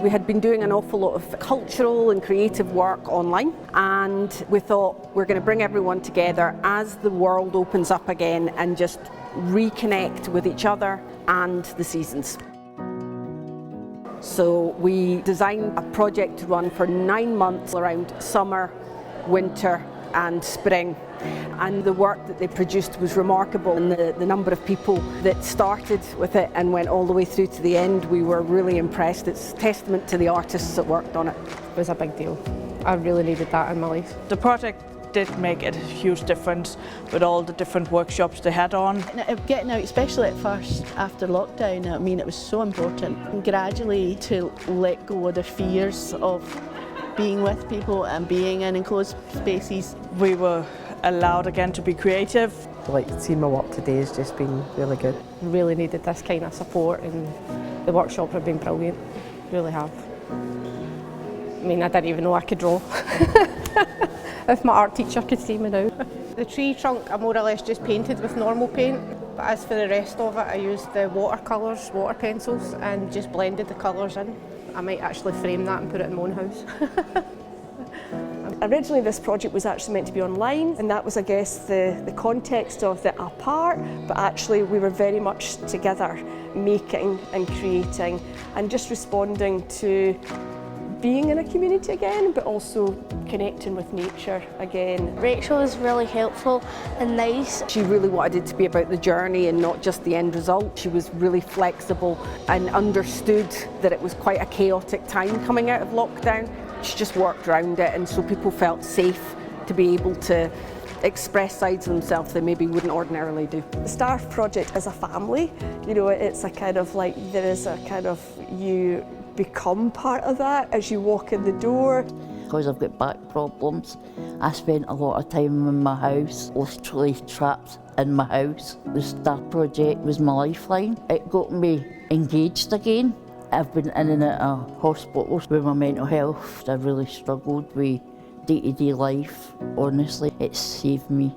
We had been doing an awful lot of cultural and creative work online, and we thought we're going to bring everyone together as the world opens up again and just reconnect with each other and the seasons. So we designed a project to run for 9 months around summer, winter and spring. And the work that they produced was remarkable, and the number of people that started with it and went all the way through to the end, we were really impressed. It's a testament to the artists that worked on it. It was a big deal. I really needed that in my life. The project did make a huge difference with all the different workshops they had on. Getting out, especially at first after lockdown, I mean, it was so important. And gradually to let go of the fears of being with people and being in enclosed spaces. We were allowed again to be creative. Like, seeing my work today has just been really good. Really needed this kind of support, and the workshops have been brilliant, really have. I mean, I didn't even know I could draw. If my art teacher could see me now. The tree trunk I more or less just painted with normal paint, but as for the rest of it I used the watercolours, water pencils, and just blended the colours in. I might actually frame that and put it in my own house. Originally this project was actually meant to be online, and that was, I guess, the context of the ApArt, but actually we were very much together, making and creating and just responding to being in a community again, but also connecting with nature again. Rachel was really helpful and nice. She really wanted it to be about the journey and not just the end result. She was really flexible and understood that it was quite a chaotic time coming out of lockdown. She just worked around it, and so people felt safe to be able to express sides of themselves they maybe wouldn't ordinarily do. The STARF project is a family. You know, it's a kind of like, there is a kind of, you become part of that as you walk in the door. Because I've got back problems, I spent a lot of time in my house, literally trapped in my house. The STARF project was my lifeline. It got me engaged again. I've been in and out of hospitals with my mental health. I really struggled with day-to-day life. Honestly, it saved me,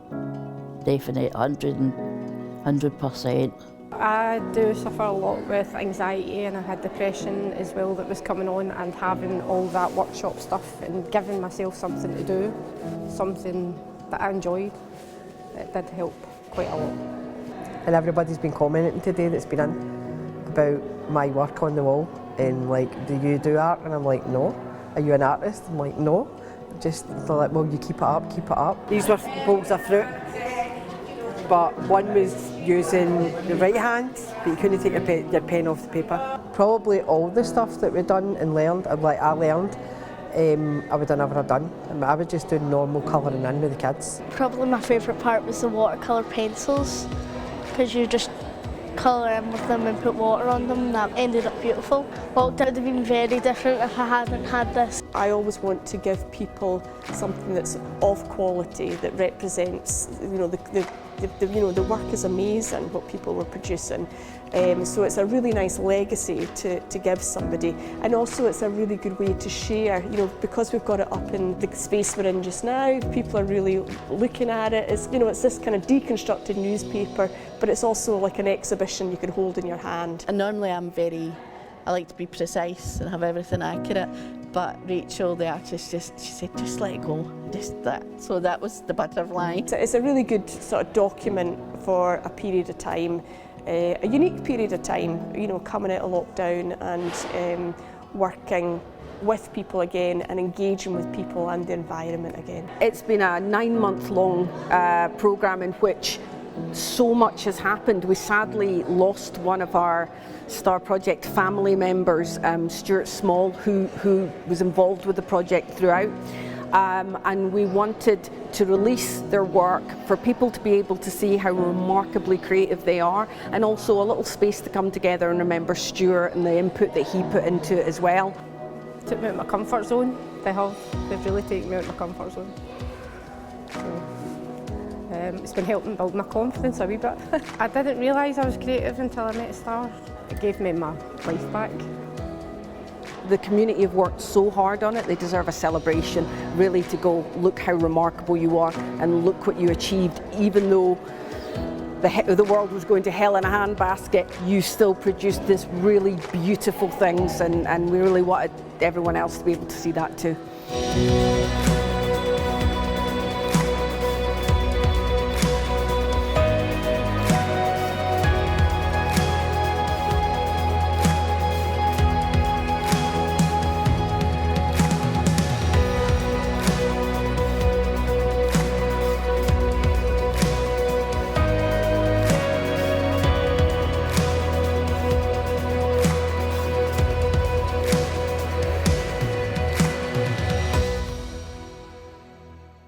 definitely 100%. I do suffer a lot with anxiety, and I had depression as well that was coming on, and having all that workshop stuff and giving myself something to do, something that I enjoyed, it did help quite a lot. And everybody's been commenting today that's been in about my work on the wall, and like, do you do art? And I'm like, no. Are you an artist? I'm like, no. Just, they're like, well, you keep it up, keep it up. These were bowls of fruit, but one was using the right hand, but you couldn't take your pen off the paper. Probably all the stuff that we've done and learned, I learned, I would have never have done. I would just do normal colouring in with the kids. Probably my favourite part was the watercolour pencils, because you just colour in with them and put water on them. That ended up beautiful. Lockdown would have been very different if I hadn't had this. I always want to give people something that's of quality, that represents, you know, the work is amazing, what people were producing. So it's a really nice legacy to give somebody, and also it's a really good way to share. You know, because we've got it up in the space we're in just now, people are really looking at it. It's, you know, it's this kind of deconstructed newspaper, but it's also like an exhibition you can hold in your hand. And normally I like to be precise and have everything accurate, but Rachel, the artist, she said, just let it go, just that. So that was the butterfly. It's a really good sort of document for a period of time, a unique period of time, you know, coming out of lockdown and working with people again and engaging with people and the environment again. It's been a 9-month-long programme in which so much has happened. We sadly lost one of our STAR project family members, Stuart Small, who was involved with the project throughout. And we wanted to release their work for people to be able to see how remarkably creative they are, and also a little space to come together and remember Stuart and the input that he put into it as well. Took me out of my comfort zone. They've really taken me out of my comfort zone. So, it's been helping build my confidence a wee bit. I didn't realise I was creative until I met Star. It gave me my life back. The community have worked so hard on it, they deserve a celebration, really, to go, look how remarkable you are and look what you achieved, even though the world was going to hell in a handbasket, you still produced this really beautiful things, and we really wanted everyone else to be able to see that too.